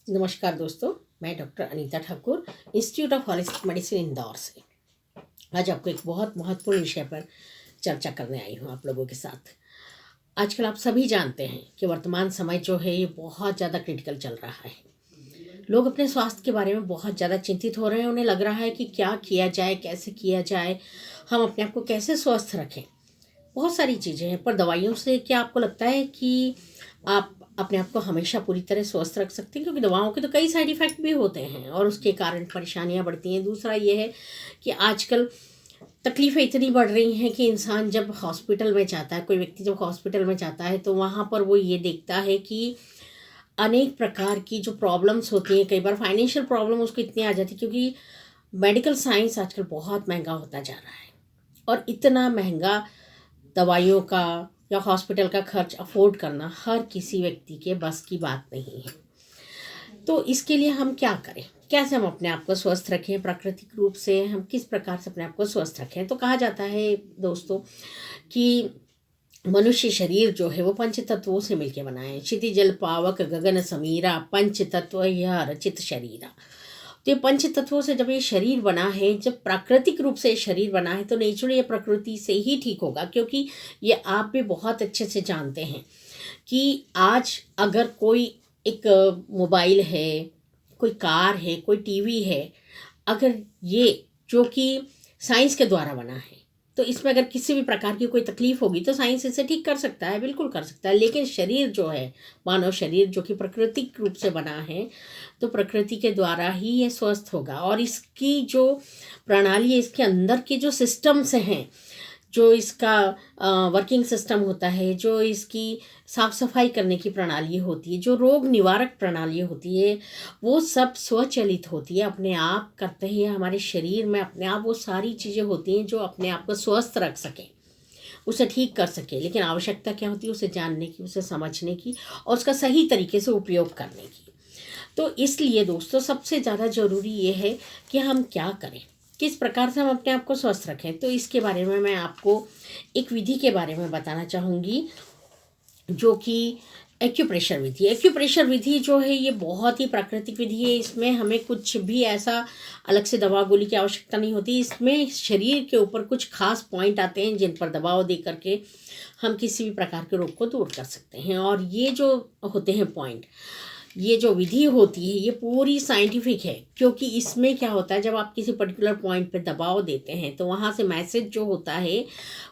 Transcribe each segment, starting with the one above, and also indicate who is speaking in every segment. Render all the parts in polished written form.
Speaker 1: नमस्कार दोस्तों, मैं doctor Anita Thakur, institute of holistic medicine Indore से आज आपको एक बहुत महत्वपूर्ण विषय पर चर्चा करने आई हूँ आप लोगों के साथ। आजकल आप सभी जानते हैं कि वर्तमान समय जो है ये बहुत ज़्यादा क्रिटिकल चल रहा है। लोग अपने स्वास्थ्य के बारे में बहुत ज़्यादा चिंतित हो रहे हैं। उन्हें लग रहा है कि क्या किया जाए, कैसे किया जाए, हम अपने आप को कैसे स्वस्थ रखें। बहुत सारी चीज़ें हैं, पर दवाइयों से क्या आपको लगता है कि आप अपने आप को हमेशा पूरी तरह स्वस्थ रख सकते हैं? क्योंकि दवाओं के तो कई साइड इफ़ेक्ट भी होते हैं और उसके कारण परेशानियां बढ़ती हैं। दूसरा ये है कि आजकल तकलीफ़ें इतनी बढ़ रही हैं कि इंसान जब हॉस्पिटल में जाता है, कोई व्यक्ति जब हॉस्पिटल में जाता है तो वहाँ पर वो ये देखता है कि अनेक प्रकार की जो प्रॉब्लम्स होती हैं, कई बार फाइनेंशियल प्रॉब्लम उसको इतनी आ जाती है क्योंकि मेडिकल साइंस आजकल बहुत महंगा होता जा रहा है और इतना महंगा दवाइयों का या हॉस्पिटल का खर्च अफोर्ड करना हर किसी व्यक्ति के बस की बात नहीं है। तो इसके लिए हम क्या करें, कैसे हम अपने आप को स्वस्थ रखें? प्राकृतिक रूप से हम किस प्रकार से अपने आप को स्वस्थ रखें? तो कहा जाता है दोस्तों कि मनुष्य शरीर जो है वो पंच तत्वों से मिलकर बना है। क्षिति जल पावक गगन समीरा, पंच तत्व यह रचित शरीरा। तो ये पंच तत्वों से जब ये शरीर बना है, जब प्राकृतिक रूप से ये शरीर बना है, तो नेचुरली ये प्रकृति से ही ठीक होगा। क्योंकि ये आप भी बहुत अच्छे से जानते हैं कि आज अगर कोई एक मोबाइल है, कोई कार है, कोई टीवी है, अगर ये जो कि साइंस के द्वारा बना है, तो इसमें अगर किसी भी प्रकार की कोई तकलीफ होगी तो साइंस इसे ठीक कर सकता है, बिल्कुल कर सकता है। लेकिन शरीर जो है, मानव शरीर जो कि प्राकृतिक रूप से बना है, तो प्रकृति के द्वारा ही ये स्वस्थ होगा। और इसकी जो प्रणाली है, इसके अंदर के जो सिस्टम्स हैं, जो इसका वर्किंग सिस्टम होता है, जो इसकी साफ सफाई करने की प्रणाली होती है, जो रोग निवारक प्रणाली होती है, वो सब स्वचालित होती है, अपने आप करते हैं। हमारे शरीर में अपने आप वो सारी चीज़ें होती हैं जो अपने आप को स्वस्थ रख सकें, उसे ठीक कर सके। लेकिन आवश्यकता क्या होती है? उसे जानने की, उसे समझने की और उसका सही तरीके से उपयोग करने की। तो इसलिए दोस्तों सबसे ज़्यादा ज़रूरी ये है कि हम क्या करें, किस प्रकार से हम अपने आप को स्वस्थ रखें। तो इसके बारे में मैं आपको एक विधि के बारे में बताना चाहूँगी, जो कि एक्यूप्रेशर विधि। एक्यूप्रेशर विधि जो है ये बहुत ही प्राकृतिक विधि है। इसमें हमें कुछ भी ऐसा अलग से दवा गोली की आवश्यकता नहीं होती। इसमें शरीर के ऊपर कुछ खास पॉइंट आते हैं जिन पर दबाव दे करके हम किसी भी प्रकार के रोग को दूर कर सकते हैं। और ये जो होते हैं पॉइंट, ये जो विधि होती है ये पूरी साइंटिफिक है। क्योंकि इसमें क्या होता है, जब आप किसी पर्टिकुलर पॉइंट पे दबाव देते हैं तो वहाँ से मैसेज जो होता है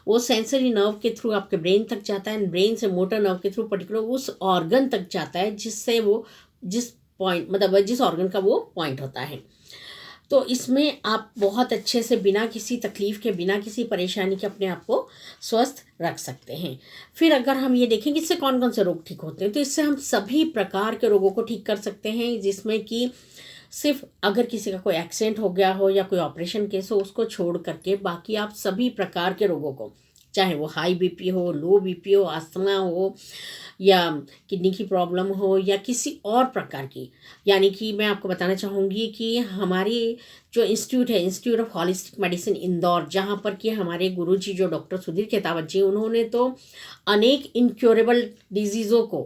Speaker 1: वो सेंसरी नर्व के थ्रू आपके ब्रेन तक जाता है, ब्रेन से मोटर नर्व के थ्रू पर्टिकुलर उस ऑर्गन तक जाता है जिससे वो जिस पॉइंट मतलब जिस ऑर्गन का वो पॉइंट होता है। तो इसमें आप बहुत अच्छे से बिना किसी तकलीफ़ के, बिना किसी परेशानी के अपने आप को स्वस्थ रख सकते हैं। फिर अगर हम ये देखें कि इससे कौन कौन से रोग ठीक होते हैं, तो इससे हम सभी प्रकार के रोगों को ठीक कर सकते हैं। जिसमें कि सिर्फ अगर किसी का कोई एक्सीडेंट हो गया हो या कोई ऑपरेशन केस हो, उसको छोड़ करके बाकी आप सभी प्रकार के रोगों को, चाहे वो हाई बीपी हो, लो बीपी हो, अस्थमा हो, या किडनी की प्रॉब्लम हो, या किसी और प्रकार की, यानी कि मैं आपको बताना चाहूँगी कि हमारी जो इंस्टीट्यूट है, institute of holistic medicine Indore, जहाँ पर कि हमारे गुरुजी जो डॉक्टर सुधीर खेतावत जी, उन्होंने तो अनेक इनक्योरेबल डिजीज़ों को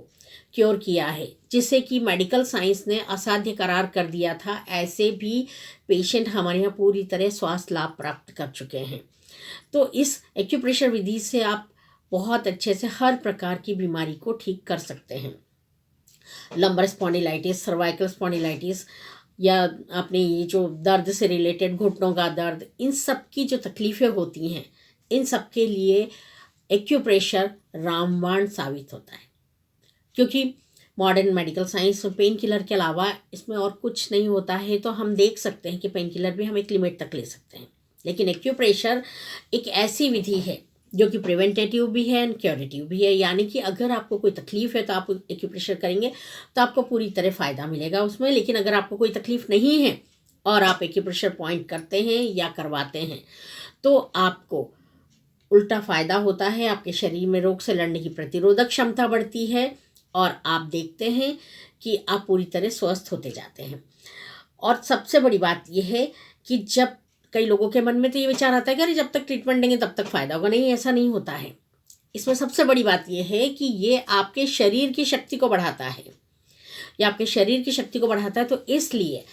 Speaker 1: क्योर किया है, जिसे कि मेडिकल साइंस ने असाध्य करार कर दिया था। ऐसे भी पेशेंट हमारे यहाँ पूरी तरह स्वास्थ्य लाभ प्राप्त कर चुके हैं। तो इस एक्यूप्रेशर विधि से आप बहुत अच्छे से हर प्रकार की बीमारी को ठीक कर सकते हैं। लंबर स्पॉन्डिलाइटिस, सर्वाइकल स्पॉन्डिलाइटिस, या अपने ये जो दर्द से रिलेटेड घुटनों का दर्द, इन सब की जो तकलीफ़ें होती हैं, इन सब के लिए एक्यूप्रेशर रामबाण साबित होता है। क्योंकि modern medical science pain killer के अलावा इसमें और कुछ नहीं होता है। तो हम देख सकते हैं कि पेन किलर भी हम एक लिमिट तक ले सकते हैं, लेकिन एक्यूप्रेशर एक ऐसी विधि है जो कि प्रिवेंटेटिव भी है एंड क्योरेटिव भी है। यानी कि अगर आपको कोई तकलीफ़ है तो आप एक्यूप्रेशर करेंगे तो आपको पूरी तरह फ़ायदा मिलेगा उसमें। लेकिन अगर आपको कोई तकलीफ़ नहीं है और आप एक्यूप्रेशर पॉइंट करते हैं या करवाते हैं, तो आपको उल्टा फ़ायदा होता है। आपके शरीर में रोग से लड़ने की प्रतिरोधक क्षमता बढ़ती है और आप देखते हैं कि आप पूरी तरह स्वस्थ होते जाते हैं। और सबसे बड़ी बात यह है कि जब कई लोगों के मन में तो ये विचार आता है कि अरे जब तक ट्रीटमेंट देंगे तब तक फ़ायदा होगा। नहीं, ऐसा नहीं होता है। इसमें सबसे बड़ी बात यह है कि ये आपके शरीर की शक्ति को बढ़ाता है। ये आपके शरीर की शक्ति को बढ़ाता है। तो इसलिए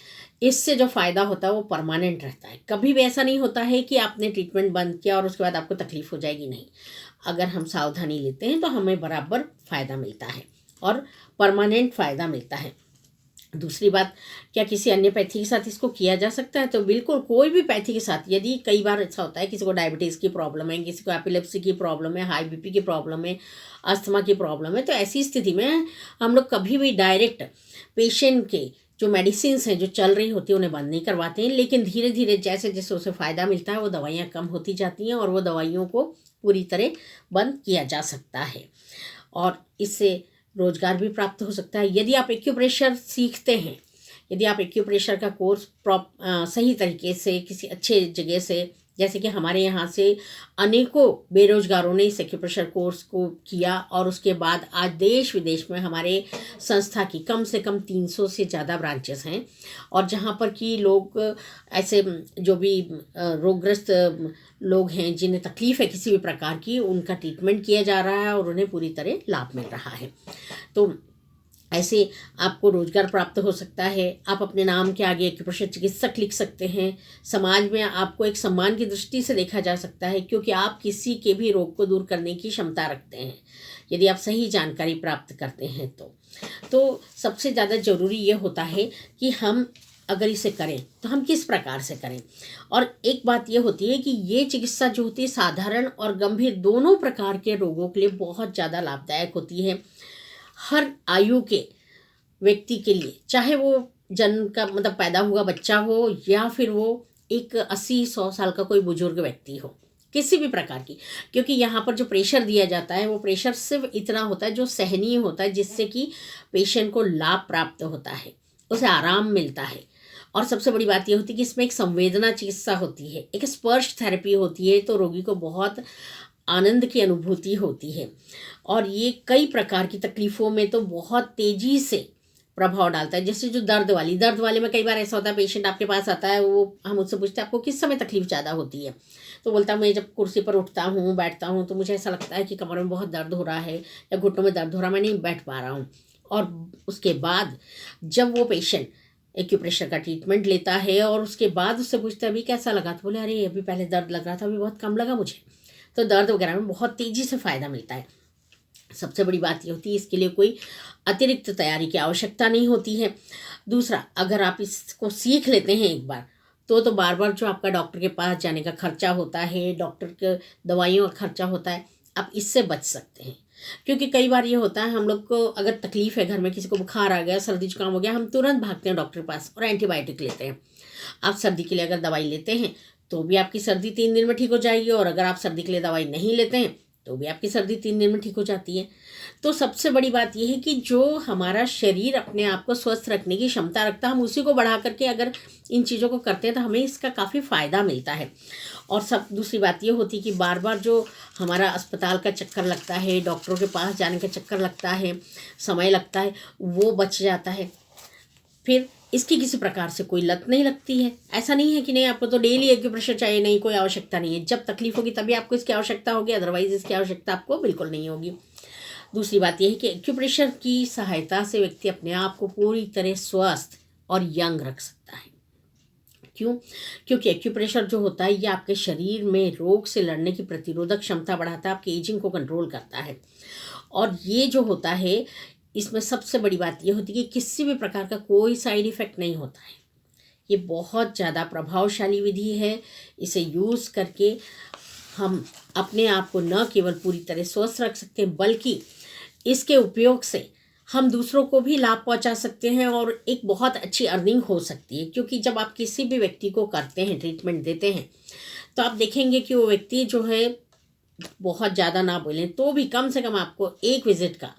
Speaker 1: इससे जो फ़ायदा होता है वो परमानेंट रहता है। कभी भी ऐसा नहीं होता है कि आपने ट्रीटमेंट बंद किया और उसके बाद आपको तकलीफ़ हो जाएगी, नहीं। अगर हम सावधानी लेते हैं तो हमें बराबर फ़ायदा मिलता है और परमानेंट फ़ायदा मिलता है। दूसरी बात, क्या किसी अन्य पैथी के साथ इसको किया जा सकता है? तो बिल्कुल, कोई भी पैथी के साथ। यदि कई बार ऐसा होता है किसी को डायबिटीज़ की प्रॉब्लम है, किसी को एपिलेप्सी की प्रॉब्लम है, हाई बीपी की प्रॉब्लम है, अस्थमा की प्रॉब्लम है, तो ऐसी स्थिति में हम लोग कभी भी डायरेक्ट पेशेंट के जो मेडिसिन्स हैं जो चल रही होती है उन्हें बंद नहीं करवाते हैं। लेकिन धीरे धीरे जैसे जैसे उसे फ़ायदा मिलता है वो दवाइयाँ कम होती जाती हैं और वो दवाइयों को पूरी तरह बंद किया जा सकता है और इससे रोज़गार भी प्राप्त हो सकता है। यदि आप एक्यूप्रेशर सीखते हैं, यदि आप एक्यूप्रेशर का कोर्स सही तरीके से किसी अच्छे जगह से, जैसे कि हमारे यहाँ से अनेकों बेरोजगारों ने इस एक्यूप्रेशर कोर्स को किया और उसके बाद आज देश विदेश में हमारे संस्था की कम से कम 300 से ज़्यादा ब्रांचेस हैं और जहाँ पर कि लोग ऐसे जो भी रोगग्रस्त लोग हैं जिन्हें तकलीफ़ है किसी भी प्रकार की, उनका ट्रीटमेंट किया जा रहा है और उन्हें पूरी तरह लाभ मिल रहा है। तो ऐसे आपको रोज़गार प्राप्त हो सकता है। आप अपने नाम के आगे एक्यूप्रेशर चिकित्सक लिख सकते हैं। समाज में आपको एक सम्मान की दृष्टि से देखा जा सकता है क्योंकि आप किसी के भी रोग को दूर करने की क्षमता रखते हैं यदि आप सही जानकारी प्राप्त करते हैं तो सबसे ज़्यादा ज़रूरी ये होता है कि हम अगर इसे करें तो हम किस प्रकार से करें। और एक बात ये होती है कि ये चिकित्सा जो होती है साधारण और गंभीर दोनों प्रकार के रोगों के लिए बहुत ज़्यादा लाभदायक होती है। हर आयु के व्यक्ति के लिए, चाहे वो जन्म का मतलब पैदा हुआ बच्चा हो या फिर वो एक 80-100 साल का कोई बुजुर्ग व्यक्ति हो, किसी भी प्रकार की, क्योंकि यहाँ पर जो प्रेशर दिया जाता है वो प्रेशर सिर्फ इतना होता है जो सहनीय होता है, जिससे कि पेशेंट को लाभ प्राप्त होता है, उसे आराम मिलता है। और सबसे बड़ी बात ये होती है कि इसमें एक संवेदना चिकित्सा होती है, एक स्पर्श थेरेपी होती है, तो रोगी को बहुत आनंद की अनुभूति होती है और ये कई प्रकार की तकलीफ़ों में तो बहुत तेज़ी से प्रभाव डालता है। जैसे जो दर्द वाले में कई बार ऐसा होता है पेशेंट आपके पास आता है, वो हम उससे पूछते हैं आपको किस समय तकलीफ़ ज़्यादा होती है, तो बोलता है मैं जब कुर्सी पर उठता हूँ बैठता हूँ तो मुझे ऐसा लगता है कि कमर में बहुत दर्द हो रहा है या घुटनों में दर्द हो रहा है, मैं नहीं बैठ पा रहा हूँ। और उसके बाद जब वो पेशेंट एक्यूप्रेशर का ट्रीटमेंट लेता है और उसके बाद उससे पूछता है अभी कैसा लगा, तो बोले अरे अभी पहले दर्द लग रहा था, अभी बहुत कम लगा मुझे। तो दर्द वगैरह में बहुत तेज़ी से फ़ायदा मिलता है। सबसे बड़ी बात ये होती है इसके लिए कोई अतिरिक्त तैयारी की आवश्यकता नहीं होती है। दूसरा, अगर आप इसको सीख लेते हैं एक बार तो बार बार जो आपका डॉक्टर के पास जाने का खर्चा होता है, डॉक्टर के दवाइयों का खर्चा होता है, आप इससे बच सकते हैं। क्योंकि कई बार ये होता है हम लोग को अगर तकलीफ़ है, घर में किसी को बुखार आ गया, सर्दी जुकाम हो गया, हम तुरंत भागते हैं डॉक्टर के पास और एंटीबायोटिक लेते हैं। आप सर्दी के लिए अगर दवाई लेते हैं तो भी आपकी सर्दी 3 दिन में ठीक हो जाएगी और अगर आप सर्दी के लिए दवाई नहीं लेते हैं तो भी आपकी सर्दी 3 दिन में ठीक हो जाती है। तो सबसे बड़ी बात यह है कि जो हमारा शरीर अपने आप को स्वस्थ रखने की क्षमता रखता है, हम उसी को बढ़ा करके अगर इन चीज़ों को करते हैं तो हमें इसका काफ़ी फ़ायदा मिलता है। और सब दूसरी बात ये होती है कि बार बार जो हमारा अस्पताल का चक्कर लगता है, डॉक्टरों के पास जाने का चक्कर लगता है, समय लगता है, वो बच जाता है। फिर इसकी किसी प्रकार से कोई लत नहीं लगती है। ऐसा नहीं है कि नहीं आपको तो डेली एक्यूप्रेशर चाहिए, नहीं, कोई आवश्यकता नहीं है। जब तकलीफ होगी तभी आपको इसकी आवश्यकता होगी, अदरवाइज इसकी आवश्यकता आपको बिल्कुल नहीं होगी। दूसरी बात यह है कि एक्यूप्रेशर की सहायता से व्यक्ति अपने आप को पूरी तरह स्वस्थ और यंग रख सकता है। क्यों? क्योंकि एक्यूप्रेशर जो होता है ये आपके शरीर में रोग से लड़ने की प्रतिरोधक क्षमता बढ़ाता है, आपकी एजिंग को कंट्रोल करता है। और ये जो होता है इसमें सबसे बड़ी बात ये होती है कि किसी भी प्रकार का कोई साइड इफ़ेक्ट नहीं होता है। ये बहुत ज़्यादा प्रभावशाली विधि है। इसे यूज़ करके हम अपने आप को न केवल पूरी तरह स्वस्थ रख सकते हैं, बल्कि इसके उपयोग से हम दूसरों को भी लाभ पहुंचा सकते हैं और एक बहुत अच्छी अर्निंग हो सकती है। क्योंकि जब आप किसी भी व्यक्ति को करते हैं, ट्रीटमेंट देते हैं, तो आप देखेंगे कि वो व्यक्ति जो है बहुत ज़्यादा ना बोलें तो भी कम से कम आपको एक विज़िट का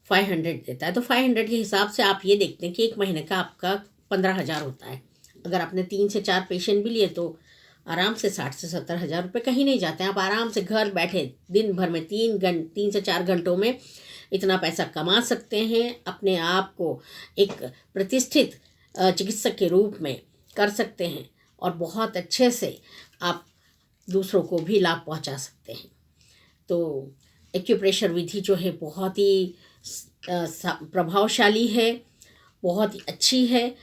Speaker 1: 500 देता है। तो 500 के हिसाब से आप ये देखते हैं कि एक महीने का आपका 15,000 होता है। अगर आपने 3 से 4 पेशेंट भी लिए तो आराम से 60 से 70 हज़ार रुपये कहीं नहीं जाते हैं। आप आराम से घर बैठे दिन भर में 3 से 4 घंटों में इतना पैसा कमा सकते हैं, अपने आप को एक प्रतिष्ठित चिकित्सक के रूप में कर सकते हैं और बहुत अच्छे से आप दूसरों को भी लाभ पहुंचा सकते हैं। तो एक्यूप्रेशर विधि जो है बहुत ही प्रभावशाली है बहुत ही अच्छी है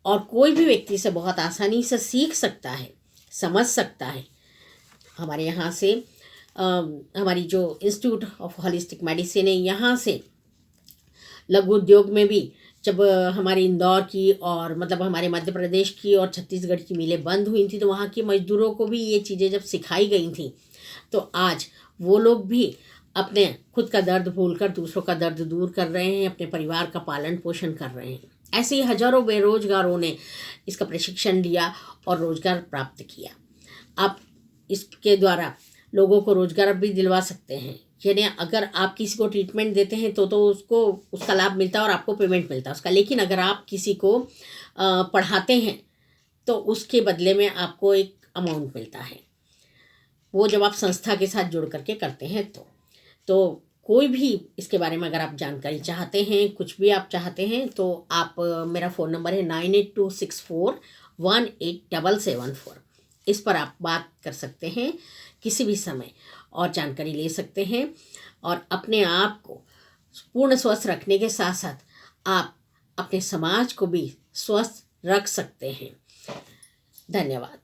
Speaker 1: और कोई भी व्यक्ति से बहुत आसानी से सीख सकता है, समझ सकता है। हमारे यहाँ से हमारी जो इंस्टीट्यूट ऑफ होलिस्टिक मेडिसिन है, यहाँ से लघु उद्योग में भी जब हमारे इंदौर की और मतलब हमारे मध्य प्रदेश की और छत्तीसगढ़ की मिलें बंद हुई थी, तो वहाँ के मजदूरों को भी ये चीज़ें जब सिखाई गई थी, तो आज वो लोग भी अपने खुद का दर्द भूलकर दूसरों का दर्द दूर कर रहे हैं, अपने परिवार का पालन पोषण कर रहे हैं। ऐसे ही हजारों बेरोजगारों ने इसका प्रशिक्षण लिया और रोजगार प्राप्त किया। आप इसके द्वारा लोगों को रोजगार भी दिलवा सकते हैं। यानी अगर आप किसी को ट्रीटमेंट देते हैं तो उसको उसका लाभ मिलता है और आपको पेमेंट मिलता है उसका। लेकिन अगर आप किसी को पढ़ाते हैं तो उसके बदले में आपको एक अमाउंट मिलता है, वो जब आप संस्था के साथ जुड़ करके करते हैं। तो कोई भी इसके बारे में अगर आप जानकारी चाहते हैं, कुछ भी आप चाहते हैं, तो आप मेरा फ़ोन नंबर है 9826418774। इस पर आप बात कर सकते हैं किसी भी समय और जानकारी ले सकते हैं और अपने आप को पूर्ण स्वस्थ रखने के साथ साथ आप अपने समाज को भी स्वस्थ रख सकते हैं। धन्यवाद।